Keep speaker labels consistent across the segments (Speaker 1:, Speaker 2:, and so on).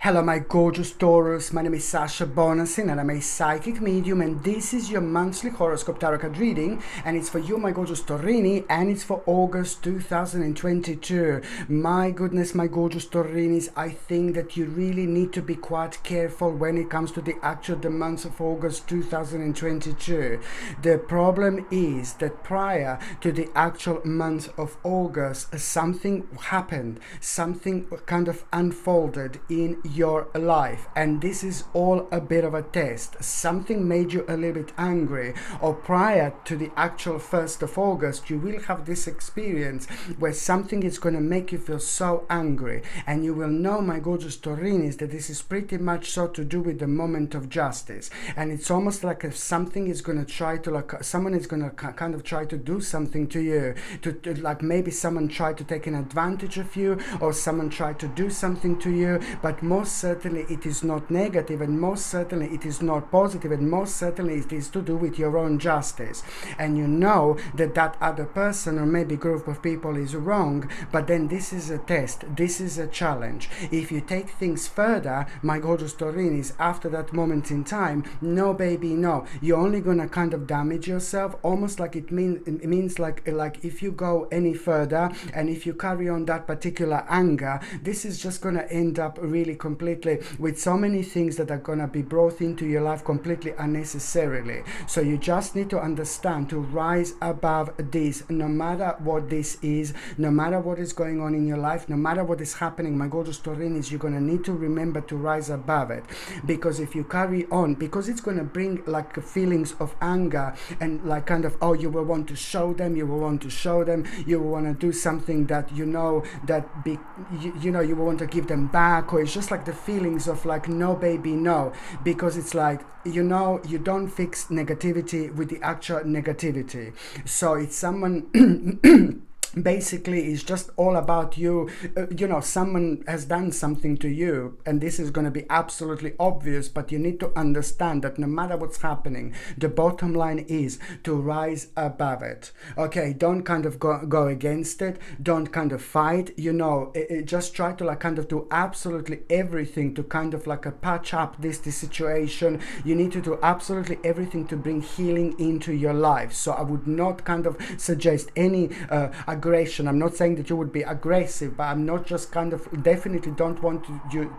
Speaker 1: Hello, my gorgeous Taurus. My name is Sasha Bonasin and I'm a psychic medium, and this is your monthly horoscope tarot card reading, and it's for you, my gorgeous Taurini, and it's for August 2022. My goodness, my gorgeous Taurinis, I think that you really need to be quite careful when it comes to the month of August 2022. The problem is that prior to the actual month of August, something happened, something kind of unfolded in your life, and this is all a bit of a test. Something made you a little bit angry, or prior to the actual 1st of August you will have this experience where something is going to make you feel so angry, and you will know, my gorgeous Taurinis, that this is pretty much so to do with the moment of justice. And it's almost like if something is going to try to, like, someone is going to kind of try to do something to you, to like maybe someone tried to take an advantage of you, or someone tried to do something to you, but most certainly it is not negative, and most certainly it is not positive, and most certainly it is to do with your own justice. And you know that that other person or maybe group of people is wrong, but then this is a test, this is a challenge. If you take things further, my gorgeous Taurinis, after that moment in time, no baby, no, you're only gonna kind of damage yourself, almost like it means like if you go any further and if you carry on that particular anger, this is just gonna end up really completely with so many things that are gonna be brought into your life completely unnecessarily. So you just need to understand to rise above this, no matter what this is, no matter what is going on in your life, no matter what is happening, my gorgeous Taurinis, you're gonna need to remember to rise above it. Because if you carry on, because it's gonna bring like feelings of anger, and like kind of, oh, you will want to show them, you will want to want to do something that you know that you will want to give them back, or it's just like the feelings of like, no baby, no, because it's like, you don't fix negativity with the actual negativity. So it's someone basically it's just all about you. Someone has done something to you, and this is going to be absolutely obvious, but you need to understand that no matter what's happening, the bottom line is to rise above it. Okay, don't kind of go against it, don't kind of fight, just try to like kind of do absolutely everything to kind of like patch up this situation. You need to do absolutely everything to bring healing into your life. So I would not kind of suggest any aggression. I'm not saying that you would be aggressive, but I'm not just kind of definitely don't want you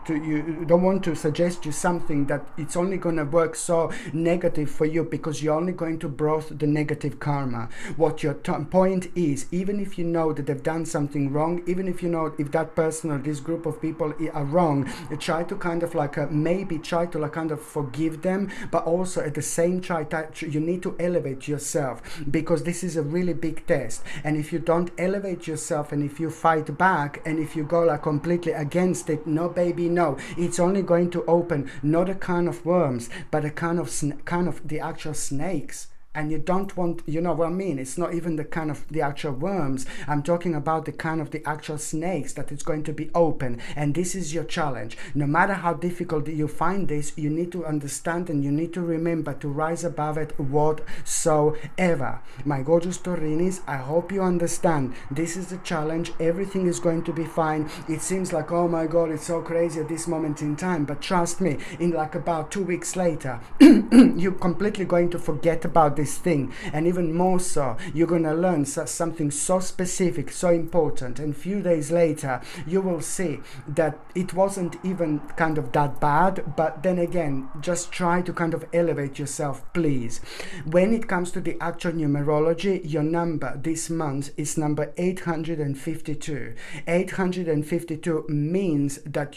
Speaker 1: don't want to suggest you something that it's only going to work so negative for you, because you're only going to broth the negative karma. What your point is, even if you know that they've done something wrong, even if you know if that person or this group of people are wrong, try to kind of like maybe try to like kind of forgive them, but also at the same time you need to elevate yourself, because this is a really big test. And if you don't elevate yourself, and if you fight back, and if you go like completely against it, no baby, no, it's only going to open not a can of worms, but a can of the actual snakes. And you don't want, you know what I mean? It's not even the kind of the actual worms. I'm talking about the kind of the actual snakes that it's going to be open. And this is your challenge. No matter how difficult you find this, you need to understand and you need to remember to rise above it whatsoever. My gorgeous Taurinis, I hope you understand. This is the challenge. Everything is going to be fine. It seems like, oh my God, it's so crazy at this moment in time. But trust me, in like about 2 weeks later, you're completely going to forget about this thing, and even more so, you're going to learn something so specific, so important, and few days later you will see that it wasn't even kind of that bad. But then again, just try to kind of elevate yourself, please. When it comes to the actual numerology, your number this month is number 852. 852 means that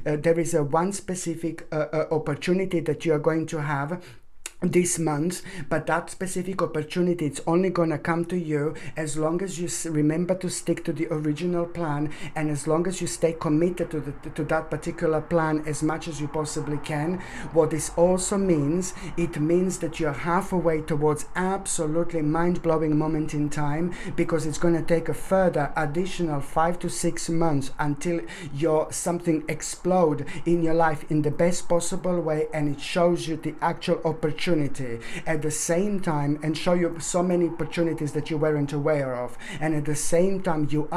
Speaker 1: there is a one specific opportunity that you are going to have this month, but that specific opportunity, it's only gonna come to you as long as you remember to stick to the original plan, and as long as you stay committed to that particular plan as much as you possibly can. What this also means, it means that you're halfway towards absolutely mind-blowing moment in time, because it's going to take a further additional 5 to 6 months until something explode in your life in the best possible way, and it shows you the actual opportunity opportunity at the same time, and show you so many opportunities that you weren't aware of. And at the same time, you're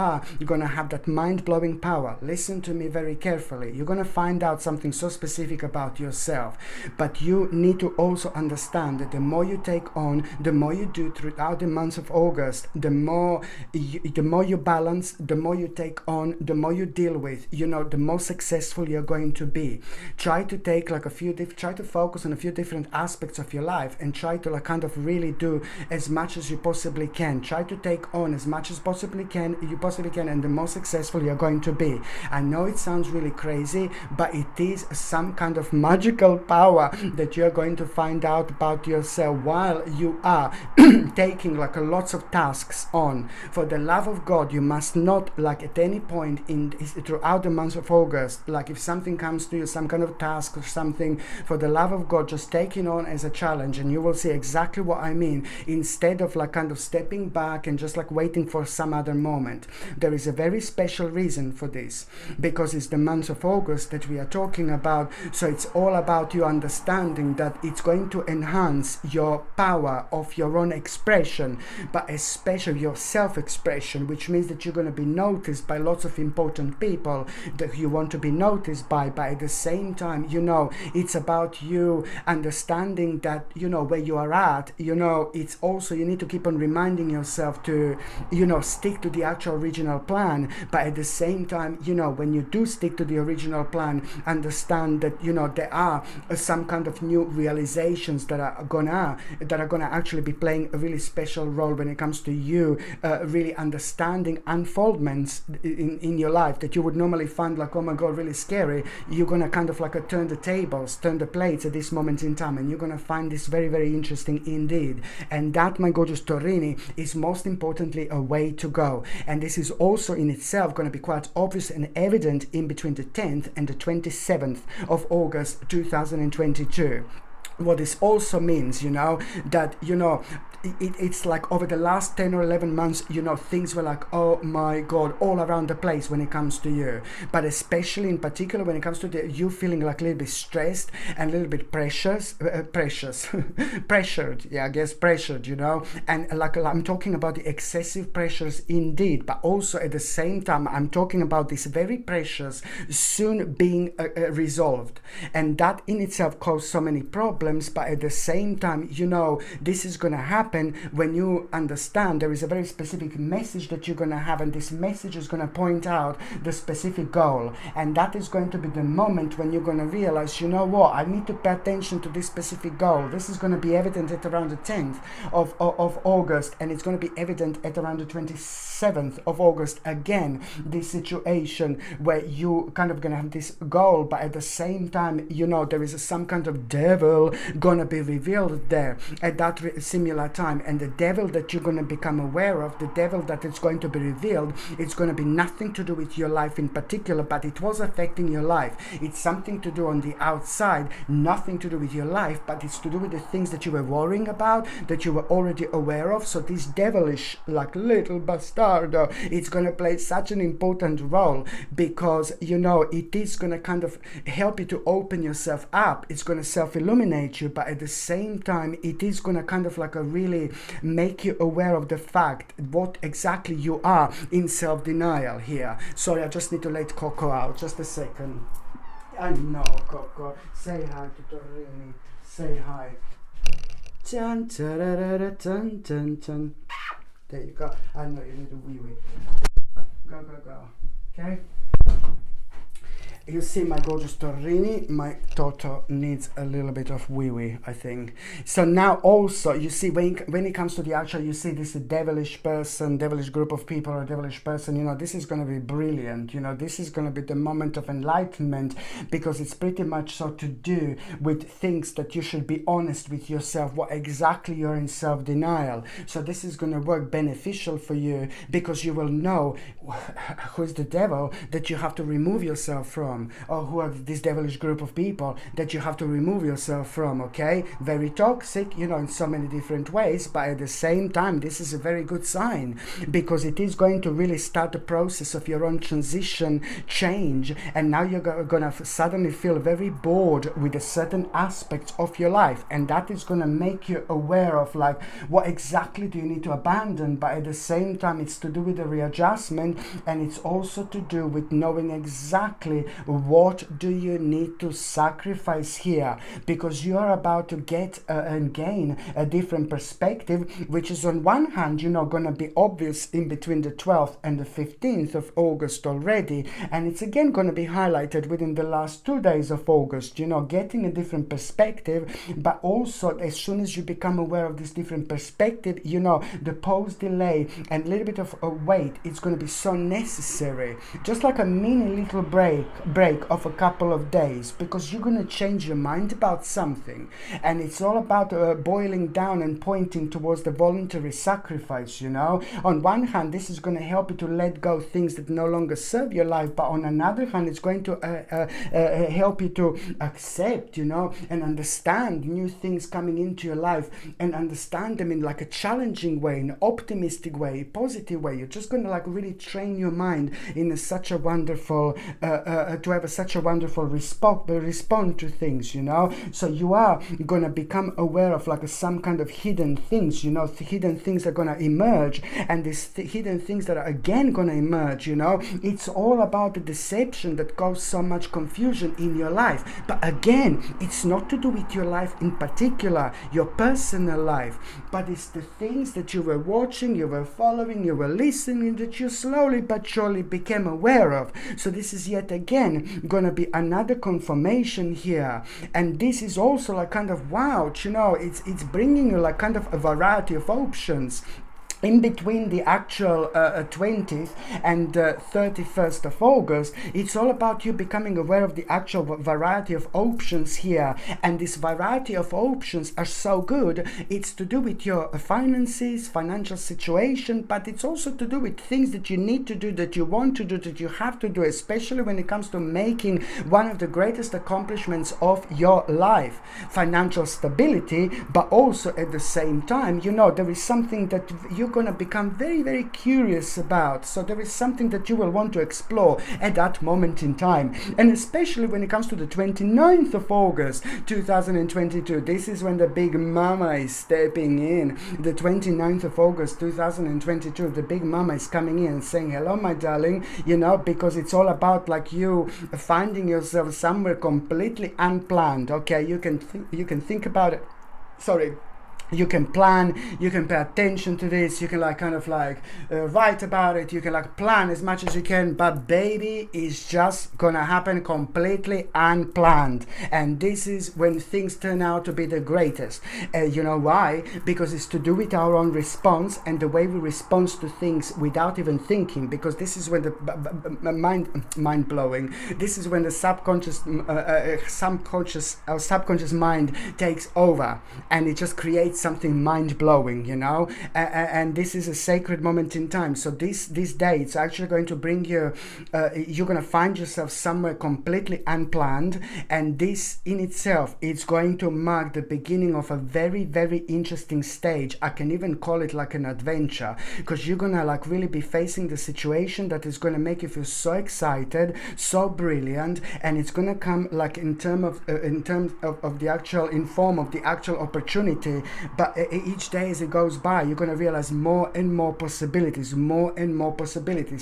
Speaker 1: going to have that mind-blowing power. Listen to me very carefully. You're going to find out something so specific about yourself, but you need to also understand that the more you take on, the more you do throughout the months of August, the more you balance, the more you take on, the more you deal with, the more successful you're going to be. Try to take try to focus on a few different aspects of your life, and try to kind of really do as much as you possibly can. Try to take on as much as you possibly can, and the more successful you're going to be. I know it sounds really crazy, but it is some kind of magical power that you're going to find out about yourself while you are taking lots of tasks on. For the love of God, you must not at any point throughout the month of August, if something comes to you, some kind of task or something, for the love of God, just take it on as a challenge, and you will see exactly what I mean. Instead of kind of stepping back and just waiting for some other moment. There is a very special reason for this, because it's the month of August that we are talking about. So it's all about you understanding that it's going to enhance your power of your own expression, but especially your self-expression, which means that you're going to be noticed by lots of important people that you want to be noticed by. But at the same time, it's about you understanding that, where you are at, it's also, you need to keep on reminding yourself to, stick to the actual original plan. But at the same time, when you do stick to the original plan, understand that, there are some kind of new realizations that are gonna actually be playing a really special role when it comes to you really understanding unfoldments in your life that you would normally find oh my God, really scary. You're gonna kind of turn the tables, turn the plates at this moment in time, and you're gonna find this very, very interesting indeed. And that, my gorgeous Taurini, is most importantly a way to go. And this is also in itself going to be quite obvious and evident in between the 10th and the 27th of August 2022. What this also means, that, it's over the last 10 or 11 months, things were oh my God, all around the place when it comes to you. But especially in particular when it comes to you feeling a little bit stressed and a little bit pressured, yeah, I guess pressured, and I'm talking about the excessive pressures indeed, but also at the same time, I'm talking about this very pressures soon being resolved. And that in itself caused so many problems, but at the same time, this is going to happen when you understand there is a very specific message that you're going to have, and this message is going to point out the specific goal. And that is going to be the moment when you're going to realize, what, I need to pay attention to this specific goal. This is going to be evident at around the 10th of August, and it's going to be evident at around the 27th of August again, this situation where you kind of going to have this goal, but at the same time, there is some kind of devil going to be revealed there at that similar time. And the devil that you're going to become aware of, the devil that is going to be revealed, it's going to be nothing to do with your life in particular, but it was affecting your life. It's something to do on the outside, nothing to do with your life, but it's to do with the things that you were worrying about, that you were already aware of. So this devilish, little bastardo, it's going to play such an important role, because, it is going to kind of help you to open yourself up. It's going to self-illuminate you, but at the same time, it is going to kind of really make you aware of the fact what exactly you are in self-denial here. Sorry, I just need to let Coco out. Just a second. I know, Coco. Say hi to Taurini. Say hi. Dun, dun, dun, dun. There you go. I know you need a wee-wee. Go, go, go. Okay? You see, my gorgeous Taurini, my Toto needs a little bit of wee-wee, I think. So now also, you see, when it comes to the actual, you see this devilish person, devilish group of people, or devilish person, this is going to be brilliant. This is going to be the moment of enlightenment, because it's pretty much so to do with things that you should be honest with yourself, what exactly you're in self-denial. So this is going to work beneficial for you, because you will know who's the devil that you have to remove yourself from. from, or who are this devilish group of people that you have to remove yourself from, okay? Very toxic, in so many different ways, but at the same time, this is a very good sign, because it is going to really start the process of your own transition, change, and now you're gonna suddenly feel very bored with a certain aspects of your life, and that is gonna make you aware of like what exactly do you need to abandon. But at the same time, it's to do with the readjustment, and it's also to do with knowing exactly what do you need to sacrifice here, because you are about to get and gain a different perspective, which is on one hand going to be obvious in between the 12th and the 15th of August already, and it's again going to be highlighted within the last 2 days of August, getting a different perspective. But also, as soon as you become aware of this different perspective, the pause delay and a little bit of a wait, it's going to be so necessary, just like a mini little break of a couple of days, because you're going to change your mind about something, and it's all about boiling down and pointing towards the voluntary sacrifice. On one hand, this is going to help you to let go things that no longer serve your life, but on another hand, it's going to help you to accept, and understand new things coming into your life, and understand them in like a challenging way, an optimistic way, positive way. You're just going to like really train your mind in such a wonderful to have such a wonderful respond to things. So you are going to become aware of like some kind of hidden things. Hidden things are going to emerge, and these hidden things that are again going to emerge. It's all about the deception that causes so much confusion in your life. But again, it's not to do with your life in particular, your personal life, but it's the things that you were watching, you were following, you were listening, that you slowly but surely became aware of. So this is yet again going to be another confirmation here, and this is also like kind of wow, it's bringing you like kind of a variety of options. In between the actual 20th and 31st of August, it's all about you becoming aware of the actual variety of options here. And this variety of options are so good. It's to do with your finances, financial situation, but it's also to do with things that you need to do, that you want to do, that you have to do, especially when it comes to making one of the greatest accomplishments of your life. Financial stability, but also at the same time, there is something that you're going to become very, very curious about. So there is something that you will want to explore at that moment in time. And especially when it comes to the 29th of August 2022, this is when the big mama is stepping in. The 29th of August 2022, the big mama is coming in and saying, hello, my darling, because it's all about like you finding yourself somewhere completely unplanned. Okay, you can think about it. Sorry. You can plan, you can pay attention to this, you can like kind of like write about it, you can like plan as much as you can, but baby, is just gonna happen completely unplanned. And this is when things turn out to be the greatest. You know why? Because it's to do with our own response and the way we respond to things without even thinking, because this is when the mind blowing, this is when the subconscious mind takes over, and it just creates something mind-blowing, and this is a sacred moment in time. So this day, it's actually going to bring you, you're going to find yourself somewhere completely unplanned, and this in itself, it's going to mark the beginning of a very, very interesting stage. I can even call it like an adventure, because you're going to like really be facing the situation that is going to make you feel so excited, so brilliant, and it's going to come like in terms of the actual, in form of the actual opportunity. But each day as it goes by, you're going to realize more and more possibilities,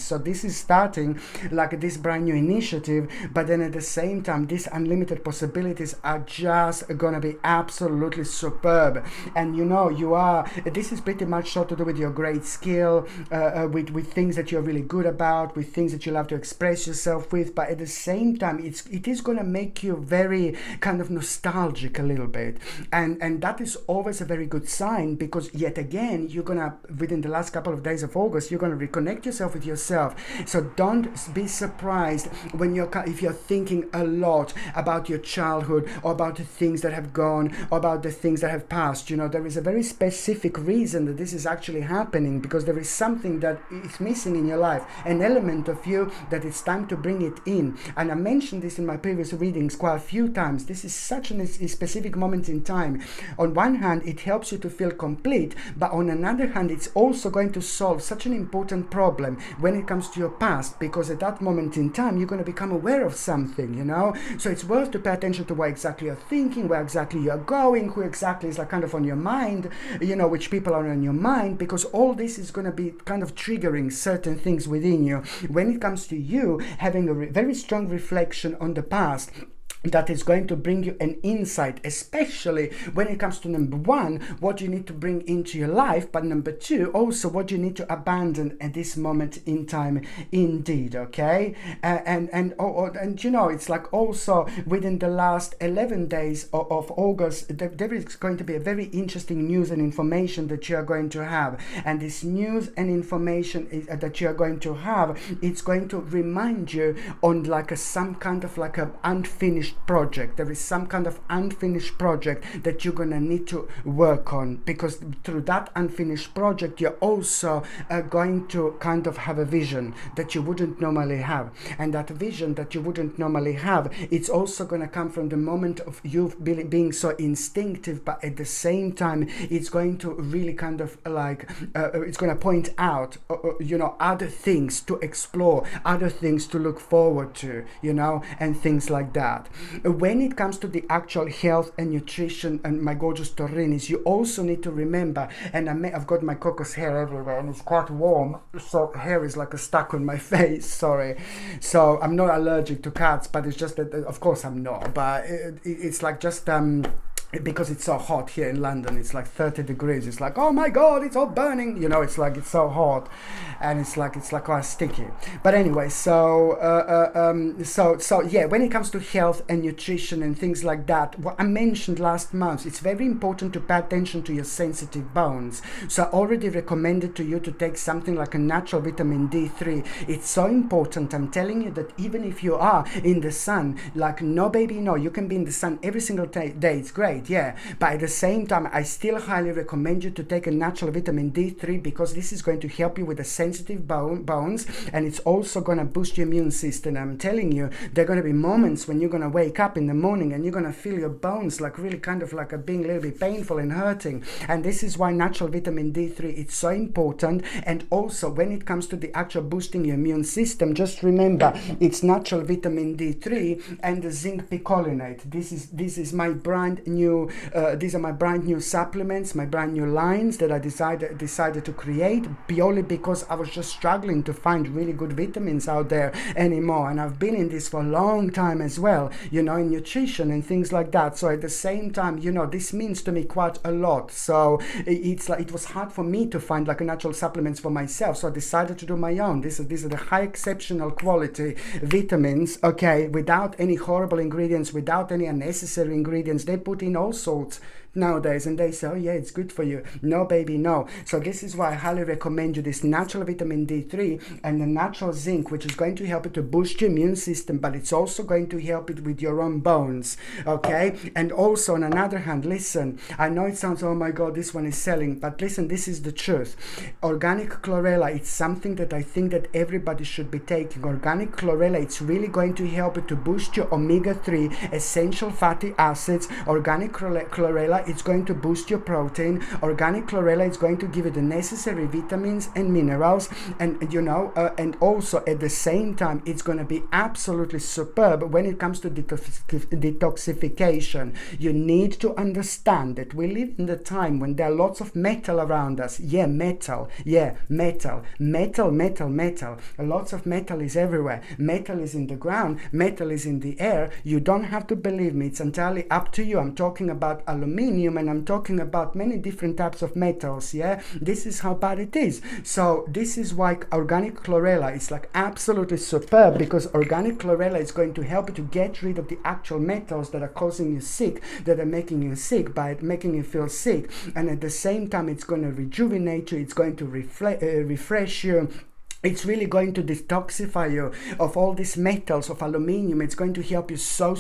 Speaker 1: So this is starting like this brand new initiative, but then at the same time, these unlimited possibilities are just going to be absolutely superb. And this is pretty much so to do with your great skill, with things that you're really good about, with things that you love to express yourself with, but at the same time, it is going to make you very kind of nostalgic a little bit. And that is always a very very good sign, because yet again, you're gonna, within the last couple of days of August, you're gonna reconnect yourself with yourself. So don't be surprised when if you're thinking a lot about your childhood, or about the things that have gone, or about the things that have passed. You know, there is a very specific reason that this is actually happening, because there is something that is missing in your life, an element of you that it's time to bring it in. And I mentioned this in my previous readings quite a few times. This is such a specific moment in time. On one hand, it helps you to feel complete, but on another hand, it's also going to solve such an important problem when it comes to your past, because at that moment in time, you're going to become aware of something, you know. So it's worth to pay attention to what exactly you're thinking, where exactly you're going, who exactly is like kind of on your mind, you know, which people are on your mind, because all this is going to be kind of triggering certain things within you when it comes to you having a very strong reflection on the past. That is going to bring you an insight, especially when it comes to number one, what you need to bring into your life, but number two, also what you need to abandon at this moment in time, indeed, okay? And you know, it's like also within the last 11 days of August, there is going to be a very interesting news and information that you are going to have. And this news and information that you are going to have, it's going to remind you on like some kind of like an unfinished project. There is some kind of unfinished project that you're gonna need to work on, because through that unfinished project you're also going to kind of have a vision that you wouldn't normally have, and that vision that you wouldn't normally have, it's also going to come from the moment of you being so instinctive, but at the same time it's going to really kind of like it's going to point out you know, other things to explore, other things to look forward to, you know, and things like that. When it comes to the actual health and nutrition, and my gorgeous Taurinis, you also need to remember, and I've got my cocos hair everywhere and it's quite warm, so hair is like stuck on my face, sorry. So I'm not allergic to cats, but it's just that, of course I'm not, but it's like just because it's so hot here in London, it's like 30 degrees, it's like, oh my god, it's all burning, you know, it's like, it's so hot, and it's like quite sticky. But anyway, so yeah, when it comes to health and nutrition and things like that, what I mentioned last month, it's very important to pay attention to your sensitive bones. So I already recommended to you to take something like a natural vitamin D3. It's so important. I'm telling you that even if you are in the sun, like, no baby, no, you can be in the sun every single day, it's great, yeah, but at the same time, I still highly recommend you to take a natural vitamin D3, because this is going to help you with the sensitive bones, and it's also going to boost your immune system. I'm telling you, there are going to be moments when you're going to wake up in the morning and you're going to feel your bones like really kind of like being a little bit painful and hurting, and this is why natural vitamin D3 is so important. And also when it comes to the actual boosting your immune system, just remember it's natural vitamin D3 and the zinc picolinate. This is my brand new these are my brand new supplements, my brand new lines that I decided to create, purely because I was just struggling to find really good vitamins out there anymore, and I've been in this for a long time as well, you know, in nutrition and things like that. So at the same time, you know, this means to me quite a lot. So it's like, it was hard for me to find like a natural supplements for myself, so I decided to do my own. These are the high exceptional quality vitamins, okay, without any horrible ingredients, without any unnecessary ingredients. They put in all sorts nowadays, and they say, oh yeah, it's good for you. No baby, no. So this is why I highly recommend you this natural vitamin D3 and the natural zinc, which is going to help you to boost your immune system, but it's also going to help it with your own bones, okay? And also on another hand, listen, I know it sounds, oh my god, this one is selling, but listen, this is the truth. Organic chlorella, it's something that I think that everybody should be taking. Organic chlorella, it's really going to help you to boost your omega-3 essential fatty acids. Organic chlorella, it's going to boost your protein. Organic chlorella is going to give you the necessary vitamins and minerals, and you know, and also at the same time, it's going to be absolutely superb when it comes to detoxification. You need to understand that we live in the time when there are lots of metal around us. Yeah, metal. Yeah, metal. Lots of metal is everywhere. Metal is in the ground. Metal is in the air. You don't have to believe me. It's entirely up to you. I'm talking talking about aluminium, and I'm talking about many different types of metals. Yeah, this is how bad it is. So this is why organic chlorella is like absolutely superb, because organic chlorella is going to help you to get rid of the actual metals that are causing you sick, that are making you sick, by making you feel sick. And at the same time, it's going to rejuvenate you, it's going to refresh you. It's really going to detoxify you of all these metals, of aluminium. It's going to help you so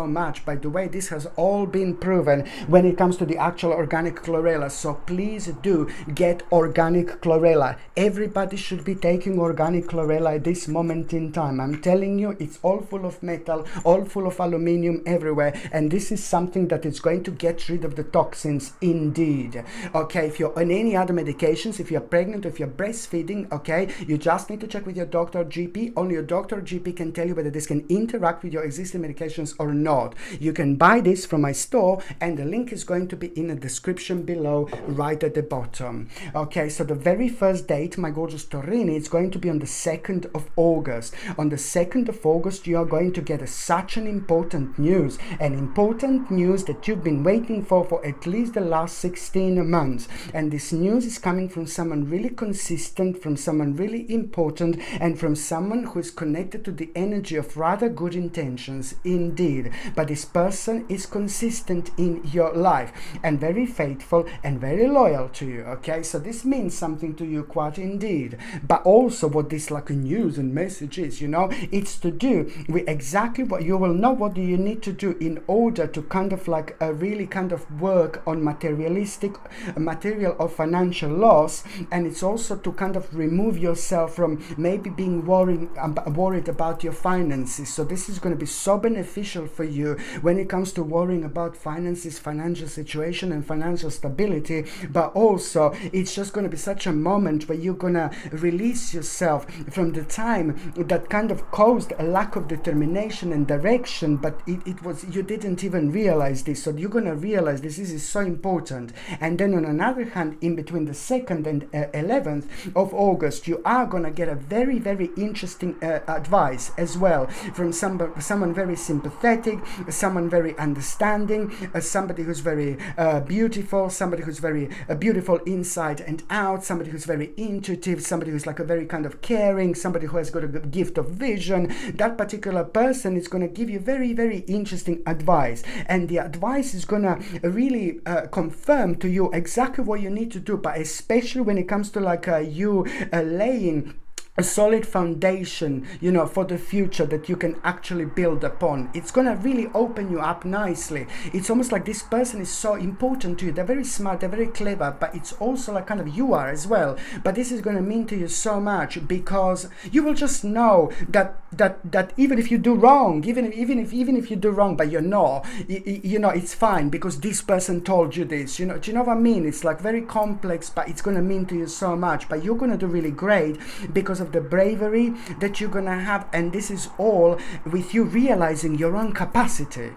Speaker 1: much. By the way, this has all been proven when it comes to the actual organic chlorella. So please do get organic chlorella. Everybody should be taking organic chlorella at this moment in time. I'm telling you, it's all full of metal, all full of aluminium everywhere. And this is something that is going to get rid of the toxins indeed. Okay, if you're on any other medications, if you're pregnant, if you're breastfeeding, okay, you just need to check with your doctor or GP. Only your doctor or GP can tell you whether this can interact with your existing medications or not. You can buy this from my store, and the link is going to be in the description below, right at the bottom. Okay, so the very first date, my gorgeous Torini, it's going to be on the 2nd of August. On the 2nd of August, you are going to get such an important news that you've been waiting for at least the last 16 months. And this news is coming from someone really consistent, from someone really important, and from someone who is connected to the energy of rather good intentions indeed. But this person is consistent in your life and very faithful and very loyal to you. Okay, so this means something to you, quite indeed. But also what this like news and message is, you know, it's to do with exactly what you will know. What do you need to do in order to kind of like really kind of work on material or financial loss? And it's also to kind of remove yourself from maybe being worried about your finances. So this is going to be so beneficial for you when it comes to worrying about finances, financial situation, and financial stability. But also it's just going to be such a moment where you're going to release yourself from the time that kind of caused a lack of determination and direction, but it was, you didn't even realize this. So you're going to realize this is so important. And then on another hand, in between the 2nd and 11th of August, you are going to get a very interesting advice as well from someone very sympathetic, someone very understanding, somebody who's very beautiful, somebody who's very beautiful inside and out, somebody who's very intuitive, somebody who's like a very kind of caring, somebody who has got a good gift of vision. That particular person is going to give you very interesting advice, and the advice is going to really confirm to you exactly what you need to do, but especially when it comes to like you laying a solid foundation, you know, for the future that you can actually build upon. It's gonna really open you up nicely. It's almost like this person is so important to you. They're very smart, they're very clever, but it's also like kind of you are as well. But this is gonna mean to you so much, because you will just know that even if you do wrong, even if you do wrong, but you know it's fine because this person told you this. You know, do you know what I mean? It's like very complex, but it's gonna mean to you so much. But you're gonna do really great because of the bravery that you're gonna have, and this is all with you realizing your own capacity.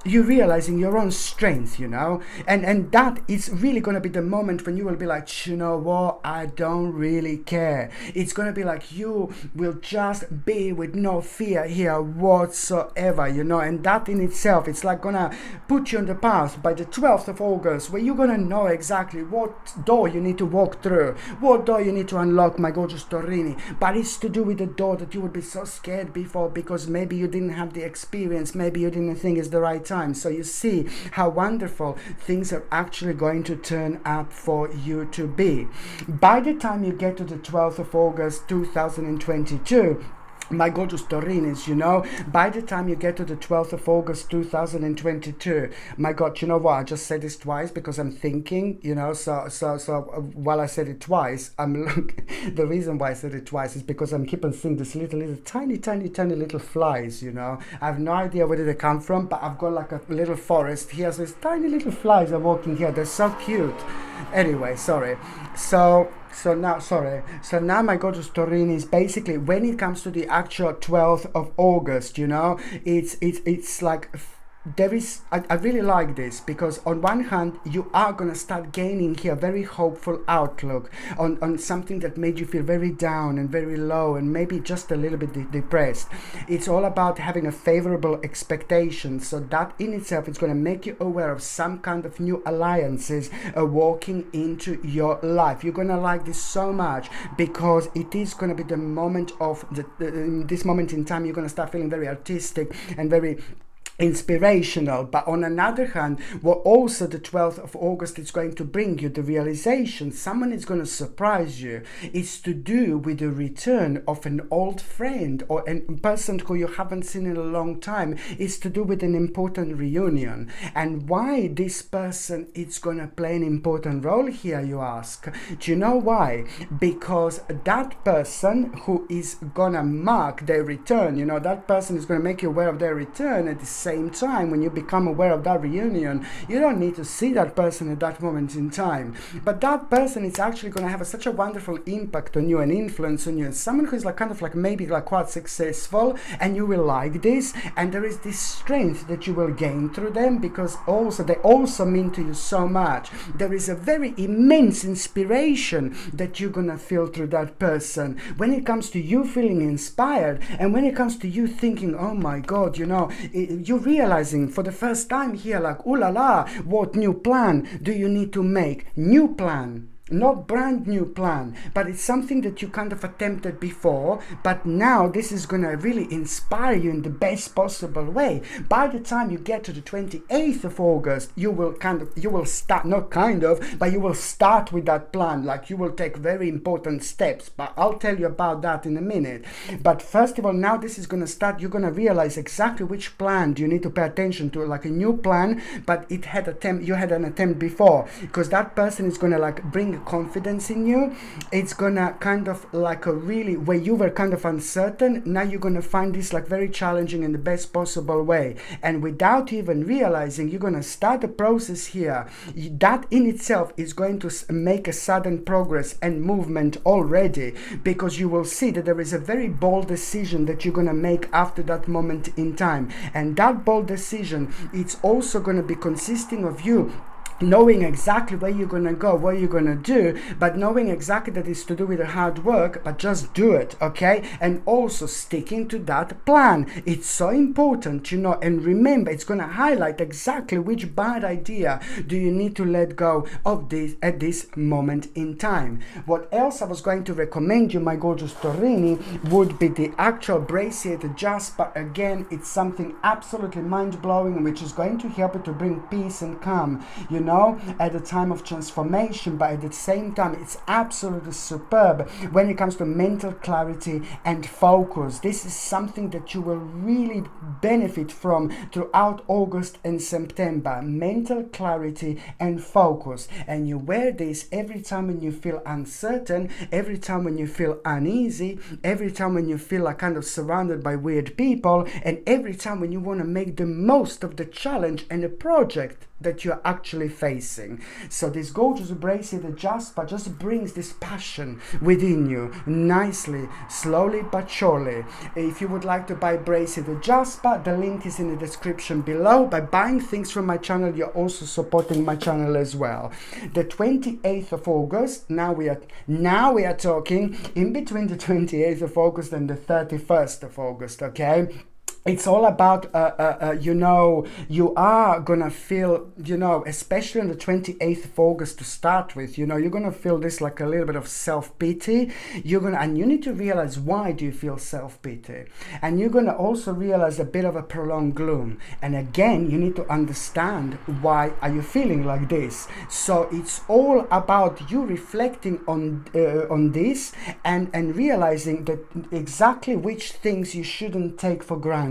Speaker 1: You're realizing your own strength, you know, and that is really going to be the moment when you will be like, you know what, I don't really care. It's going to be like you will just be with no fear here whatsoever, you know, and that in itself, it's like going to put you on the path by the 12th of August, where you're going to know exactly what door you need to walk through, what door you need to unlock, my gorgeous Torini. But it's to do with the door that you would be so scared before, because maybe you didn't have the experience, maybe you didn't think it's the right time. So you see how wonderful things are actually going to turn up for you to be. By the time you get to the 12th of August 2022, my gorgeous Taurinis, you know, by the time you get to the 12th of August 2022, my God, you know what, I just said this twice because I'm thinking, you know, so while I said it twice, the reason why I said it twice is because I'm keep on seeing this little tiny little flies, you know. I have no idea where they come from, but I've got like a little forest here, so these tiny little flies are walking here. They're so cute. Anyway, sorry. So now my gorgeous Torini is basically, when it comes to the actual 12th of August, you know, it's like I really like this, because on one hand you are going to start gaining here very hopeful outlook on something that made you feel very down and very low and maybe just a little bit depressed. It's all about having a favorable expectation, so that in itself is going to make you aware of some kind of new alliances walking into your life. You're going to like this so much, because it is going to be the moment of this moment in time. You're going to start feeling very artistic and very inspirational. But on another hand, what also the 12th of August is going to bring you, the realization, someone is going to surprise you. It's to do with the return of an old friend or a person who you haven't seen in a long time. It's to do with an important reunion. And why this person is going to play an important role here, you ask? Do you know why? Because that person who is going to mark their return, you know, that person is going to make you aware of their return. At the same time, when you become aware of that reunion, you don't need to see that person at that moment in time, but that person is actually going to have such a wonderful impact on you and influence on you, and someone who is like kind of like maybe like quite successful, and you will like this, and there is this strength that you will gain through them, because also they also mean to you so much. There is a very immense inspiration that you're gonna feel through that person when it comes to you feeling inspired, and when it comes to you thinking, oh my god, you know, you're realizing for the first time here, like, ooh la la, what new plan do you need to make? New plan. Not brand new plan, but it's something that you kind of attempted before, but now this is going to really inspire you in the best possible way. By the time you get to the 28th of August, you will start, not kind of, but you will start with that plan. Like, you will take very important steps, but I'll tell you about that in a minute. But first of all, now this is going to start, you're going to realize exactly which plan do you need to pay attention to, like a new plan, but you had an attempt before, because that person is going to like bring confidence in you. It's gonna kind of like a really, where you were kind of uncertain, now you're gonna find this like very challenging in the best possible way, and without even realizing, you're gonna start a process here that in itself is going to make a sudden progress and movement already, because you will see that there is a very bold decision that you're gonna make after that moment in time, and that bold decision, it's also gonna be consisting of you knowing exactly where you're going to go, what you're going to do, but knowing exactly that it's to do with the hard work, but just do it, okay? And also sticking to that plan. It's so important, you know, and remember, it's going to highlight exactly which bad idea do you need to let go of this at this moment in time. What else I was going to recommend you, my gorgeous Torini, would be the actual bracelet jasper. Again, it's something absolutely mind-blowing, which is going to help you to bring peace and calm, you know, at a time of transformation, but at the same time it's absolutely superb when it comes to mental clarity and focus. This is something that you will really benefit from throughout August and September. Mental clarity and focus, and you wear this every time when you feel uncertain, every time when you feel uneasy, every time when you feel like kind of surrounded by weird people, and every time when you want to make the most of the challenge and the project that you're actually facing. So this gorgeous bracelet jasper just brings this passion within you nicely, slowly but surely. If you would like to buy bracelet jasper, the link is in the description below. By buying things from my channel, you're also supporting my channel as well. The 28th of August, now we are talking in between the 28th of August and the 31st of August, okay? It's all about, you know, you are gonna feel, you know, especially on the 28th of August to start with, you know, you're gonna feel this like a little bit of self-pity. And you need to realize, why do you feel self-pity? And you're gonna also realize a bit of a prolonged gloom. And again, you need to understand, why are you feeling like this? So it's all about you reflecting on this and realizing that exactly which things you shouldn't take for granted.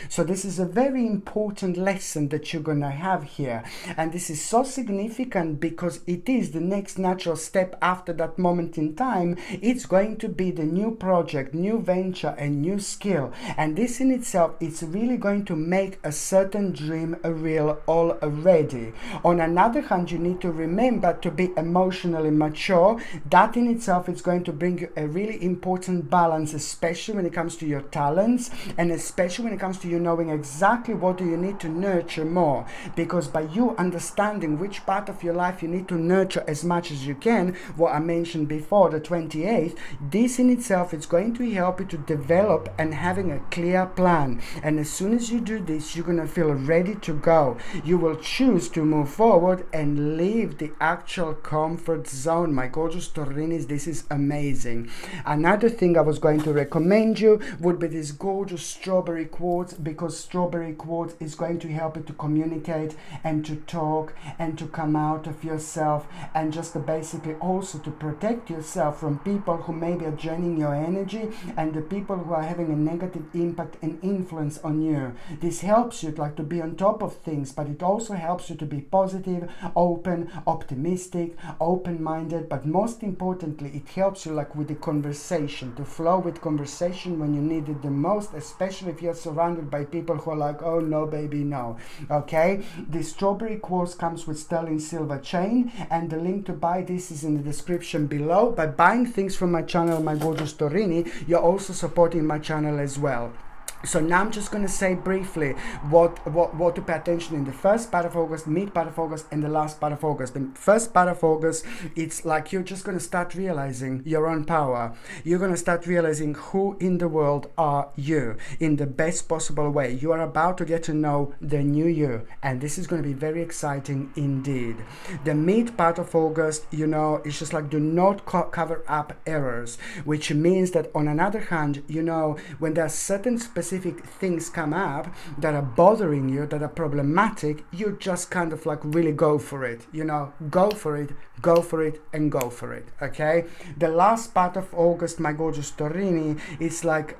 Speaker 1: So this is a very important lesson that you're gonna have here, and this is so significant because it is the next natural step after that moment in time. It's going to be the new project, new venture, and new skill, and this in itself is really going to make a certain dream a real already. On another hand, you need to remember to be emotionally mature. That in itself is going to bring you a really important balance, especially when it comes to your talents, and especially especially when it comes to you knowing exactly what do you need to nurture more, because by you understanding which part of your life you need to nurture as much as you can, what I mentioned before, the 28th, this in itself is going to help you to develop and having a clear plan. And as soon as you do this, you're going to feel ready to go. You will choose to move forward and leave the actual comfort zone. My gorgeous Taurinis, this is amazing. Another thing I was going to recommend you would be this gorgeous strawberry quartz, because strawberry quartz is going to help you to communicate and to talk and to come out of yourself, and just to basically also to protect yourself from people who maybe are draining your energy and the people who are having a negative impact and influence on you. This helps you like to be on top of things, but it also helps you to be positive, open, optimistic, open-minded, but most importantly it helps you like with the conversation, to flow with conversation when you need it the most, especially if you're surrounded by people who are like, oh no baby, no. Okay, the strawberry quartz comes with sterling silver chain, and the link to buy this is in the description below. By buying things from my channel, my gorgeous Taurini, you're also supporting my channel as well. So now I'm just going to say briefly what to pay attention in the first part of August, mid part of August, and the last part of August. The first part of August, it's like you're just going to start realizing your own power. You're going to start realizing who in the world are you in the best possible way. You are about to get to know the new you, and this is going to be very exciting indeed. The mid part of August, you know, it's just like do not cover up errors, which means that on another hand, you know, when there are certain specific things come up that are bothering you, that are problematic, you just kind of like really go for it, you know, go for it, go for it, and go for it. Okay, the last part of August, my gorgeous Taurini, it's like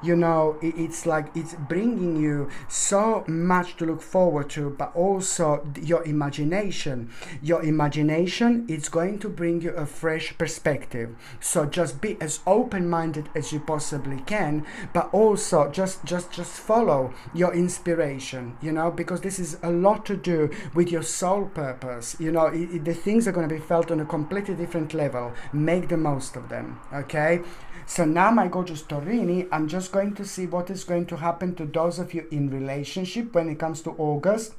Speaker 1: you know, it's like it's bringing you so much to look forward to, but also your imagination is going to bring you a fresh perspective. So just be as open-minded as you possibly can, but also just follow your inspiration, you know, because this is a lot to do with your soul purpose. You know, the things are going to be felt on a completely different level. Make the most of them. Okay, so now my gorgeous Taurini, I'm just going to see what is going to happen to those of you in relationship when it comes to August.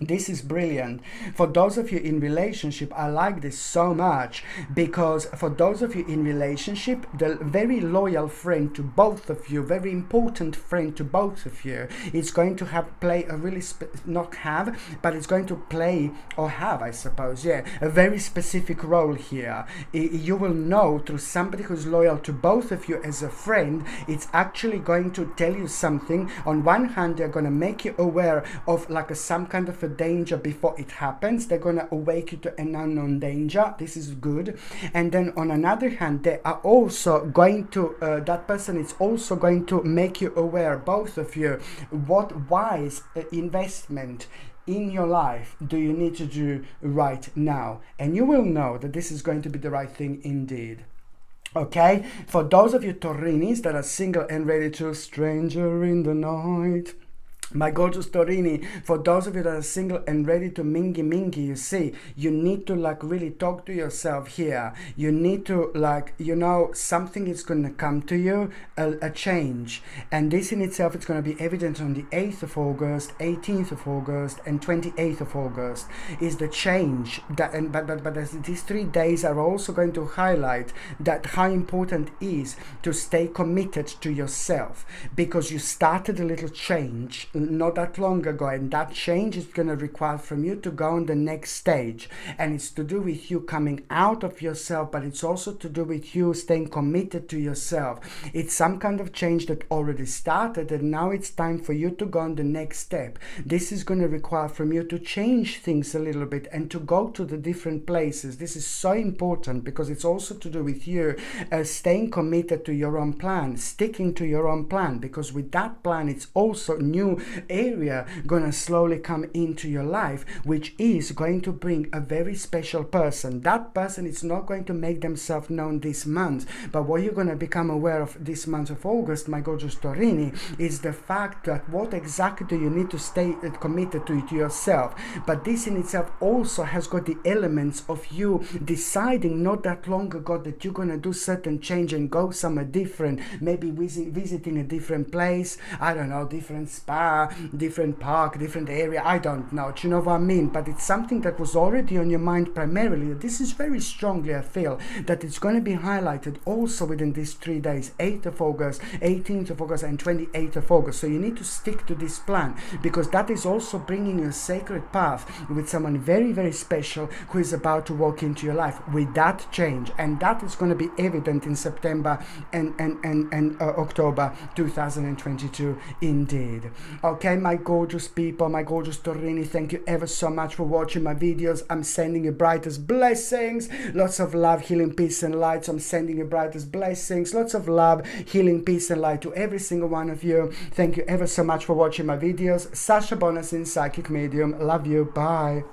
Speaker 1: This is brilliant. For those of you in relationship, I like this so much, because for those of you in relationship, the very loyal friend to both of you, very important friend to both of you, is going to play a really but it's going to play, or have, I suppose, yeah, a very specific role here. You will know through somebody who's loyal to both of you as a friend, it's actually going to tell you something. On one hand, they're going to make you aware of like some kind of a danger before it happens. They're going to awake you to an unknown danger. This is good. And then on another hand, they are also going to that person is also going to make you aware, both of you, what wise investment in your life do you need to do right now, and you will know that this is going to be the right thing indeed. Okay, for those of you Taurinis that are single and ready to stranger in the night, my gorgeous Taurini, for those of you that are single and ready to mingy, you see, you need to like really talk to yourself here. You need to like, you know, something is going to come to you, a change. And this in itself is going to be evident on the 8th of August, 18th of August, and 28th of August is the change. That, and but these 3 days are also going to highlight that how important it is to stay committed to yourself, because you started a little change not that long ago, and that change is going to require from you to go on the next stage, and it's to do with you coming out of yourself, but it's also to do with you staying committed to yourself. It's some kind of change that already started, and now it's time for you to go on the next step. This is going to require from you to change things a little bit and to go to the different places. This is so important because it's also to do with you staying committed to your own plan, sticking to your own plan, because with that plan it's also new area gonna slowly come into your life, which is going to bring a very special person. That person is not going to make themselves known this month, but what you're going to become aware of this month of August, my gorgeous Taurini, is the fact that what exactly do you need to stay committed to yourself. But this in itself also has got the elements of you deciding not that long ago that you're going to do certain change and go somewhere different, maybe visiting a different place, I don't know, different spa, different park, different area, I don't know, do you know what I mean? But it's something that was already on your mind primarily. This is very strongly, I feel, that it's going to be highlighted also within these 3 days, 8th of August, 18th of August and 28th of August. So you need to stick to this plan, because that is also bringing you a sacred path with someone very, very special who is about to walk into your life with that change, and that is going to be evident in September and October 2022 indeed. Okay, my gorgeous people, my gorgeous Taurini, thank you ever so much for watching my videos. I'm sending you brightest blessings, lots of love, healing, peace and light. So I'm sending you brightest blessings, lots of love, healing, peace and light to every single one of you. Thank you ever so much for watching my videos. Sasha Bonasin, psychic medium. Love you. Bye.